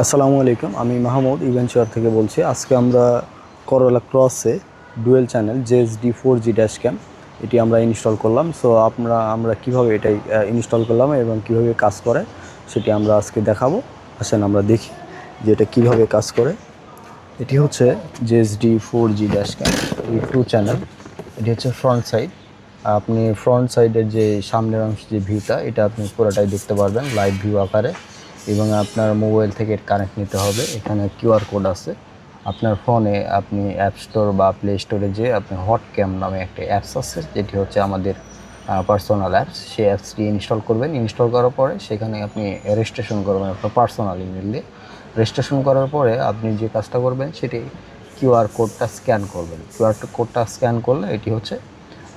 আসসালামু আলাইকুম, আমি মাহমুদ ইভেন্টশিয়ার থেকে বলছি। আজকে আমরা করোলা ক্রসে dual channel JSD4G dash cam এটি আমরা ইনস্টল করলাম। সো আমরা কিভাবে এটাই ইনস্টল করলাম এবং কিভাবে কাজ করে সেটি আমরা আজকে দেখাবো। আসেন আমরা দেখি যে এটা কীভাবে কাজ করে। এটি হচ্ছে JSD4G ড্যাশ ক্যাম, এই 2 চ্যানেল। এটি হচ্ছে ফ্রন্ট সাইড। আপনি ফ্রন্ট সাইডের যে সামনের অংশ যে ভিউটা, এটা আপনি পুরোটাই দেখতে পারবেন লাইভ ভিউ আকারে। এবং আপনার মোবাইল থেকে কানেক্ট নিতে হবে। এখানে কিউআর কোড আছে। আপনার ফোনে আপনি অ্যাপ স্টোর বা প্লে স্টোরে যে আপনি হট ক্যাম নামে একটা অ্যাপস আছে, যেটি হচ্ছে আমাদের পার্সোনাল অ্যাপস। সেই অ্যাপসটি ইনস্টল করবেন। ইনস্টল করার পরে সেখানে আপনি রেজিস্ট্রেশন করবেন আপনার পার্সোনাল ইমেল দিয়ে। রেজিস্ট্রেশন করার পরে আপনি যে কাজটা করবেন সেটি কিউআর কোডটা স্ক্যান করবেন। কিউআর কোডটা স্ক্যান করলে এটি হচ্ছে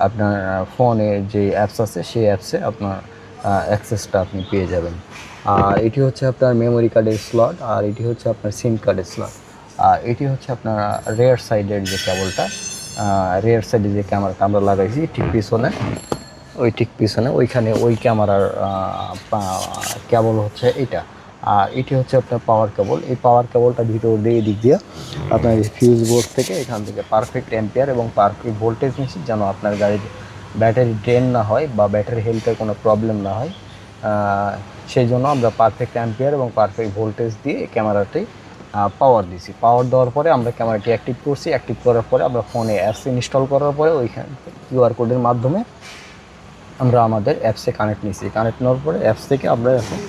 আপনার ফোনে যে অ্যাপস আছে সেই অ্যাপসে আপনার অ্যাক্সেসটা আপনি পেয়ে যাবেন। আর এটি হচ্ছে আপনার মেমোরি কার্ডের স্লট, আর এটি হচ্ছে আপনার সিম কার্ডের স্লট। আর এটি হচ্ছে আপনার রেয়ার সাইডের যে কেবলটা, রেয়ার সাইডে যে ক্যামেরাটা আমরা লাগাইছি ঠিক পিছনে ওইখানে ওই ক্যামেরার কেবল হচ্ছে এটা। আর এটি হচ্ছে আপনার পাওয়ার কেবল। এই পাওয়ার কেবলটা ভিতর দিয়ে দিক দিয়ে আপনার ফিউজ বোর্ড থেকে এখান থেকে পারফেক্ট অ্যাম্পিয়ার এবং পারফেক্ট ভোল্টেজ নিচ্ছি, যেন আপনার গাড়ির ব্যাটারি ড্রেন না হয় বা ব্যাটারি হেলথের কোনো প্রবলেম না হয়। সেই জন্য আমরা পারফেক্ট অ্যাম্পিয়ার এবং পারফেক্ট ভোল্টেজ দিয়ে ক্যামেরাটি পাওয়ার দিছি। পাওয়ার দেওয়ার পরে আমরা ক্যামেরাটি অ্যাক্টিভ করছি। অ্যাক্টিভ করার পরে আমরা ফোনে অ্যাপস ইনস্টল করার পরে ওইখান কিউআর কোডের মাধ্যমে আমরা আমাদের অ্যাপসে কানেক্ট নিয়েছি। কানেক্ট নেওয়ার পরে অ্যাপস থেকে আমরা এখন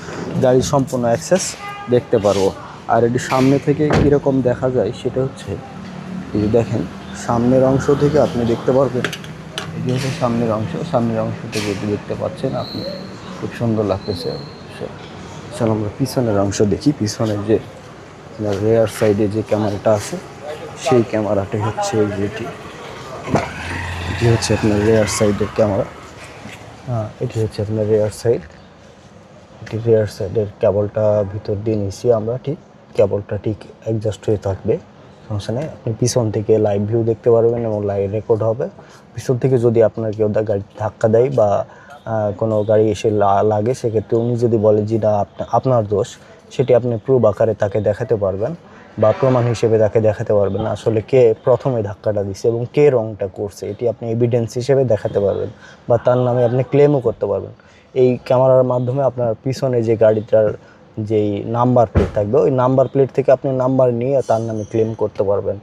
গাড়ির সম্পূর্ণ অ্যাক্সেস দেখতে পারবো। আর এটি সামনে থেকে কীরকম দেখা যায় সেটা হচ্ছে, এই দেখেন সামনের অংশ থেকে আপনি দেখতে পারবেন। এটি হচ্ছে সামনের অংশ থেকে এটি দেখতে পাচ্ছেন আপনি, খুব সুন্দর লাগতেছে। চলো আমরা পিছনের অংশ দেখি। পিছনের যে রেয়ার সাইডে যে ক্যামেরাটা আছে সেই ক্যামেরাটাই হচ্ছে যেটি, এটি হচ্ছে আপনার রেয়ার সাইডের ক্যামেরা। এটি হচ্ছে আপনার রেয়ার সাইড। এটি রেয়ার সাইডের কেবলটা ভিতর দিয়ে নিয়েছি আমরা। ঠিক কেবলটা ঠিক অ্যাডজাস্ট হয়ে থাকবে, সমস্যা নেই। আপনি পিছন থেকে লাইভ ভিউ দেখতে পারবেন এবং লাইভ রেকর্ড হবে। পিছন থেকে যদি আপনার কেউ গাড়ি ধাক্কা দেয় বা কোনো গাড়ি এসে লাগে, সেক্ষেত্রে উনি যদি বলে যে না আপনার দোষ, সেটি আপনি প্রুফ আকারে তাকে দেখাতে পারবেন বা প্রমাণ হিসেবে তাকে দেখাতে পারবেন আসলে কে প্রথমে ধাক্কাটা দিচ্ছে এবং কে রংটা করছে। এটি আপনি এভিডেন্স হিসেবে দেখাতে পারবেন বা তার নামে আপনি ক্লেমও করতে পারবেন। এই ক্যামেরার মাধ্যমে আপনার পিছনে যে গাড়িটার যেই নাম্বার প্লেট থাকবে, ওই নাম্বার প্লেট থেকে আপনি নাম্বার নিয়ে তার নামে ক্লেম করতে পারবেন।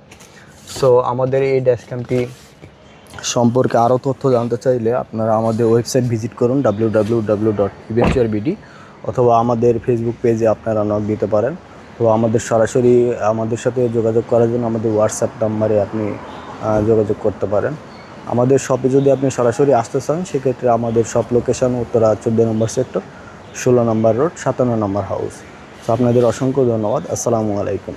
সো আমাদের এই ড্যাশ ক্যামটি সম্পর্কে আরও তথ্য জানতে চাইলে আপনারা আমাদের ওয়েবসাইট ভিজিট করুন www.eventurebd, অথবা আমাদের ফেসবুক পেজে আপনারা নক দিতে পারেন। তো আমাদের সরাসরি আমাদের সাথে যোগাযোগ করার জন্য আমাদের হোয়াটসঅ্যাপ নাম্বারে আপনি যোগাযোগ করতে পারেন। আমাদের শপে যদি আপনি সরাসরি আসতে চান, সেক্ষেত্রে আমাদের শপ লোকেশন উত্তরা 14 নম্বর সেক্টর, 16 নম্বর রোড, 57 নম্বর হাউস। তো আপনাদের অসংখ্য ধন্যবাদ। আসসালামু আলাইকুম।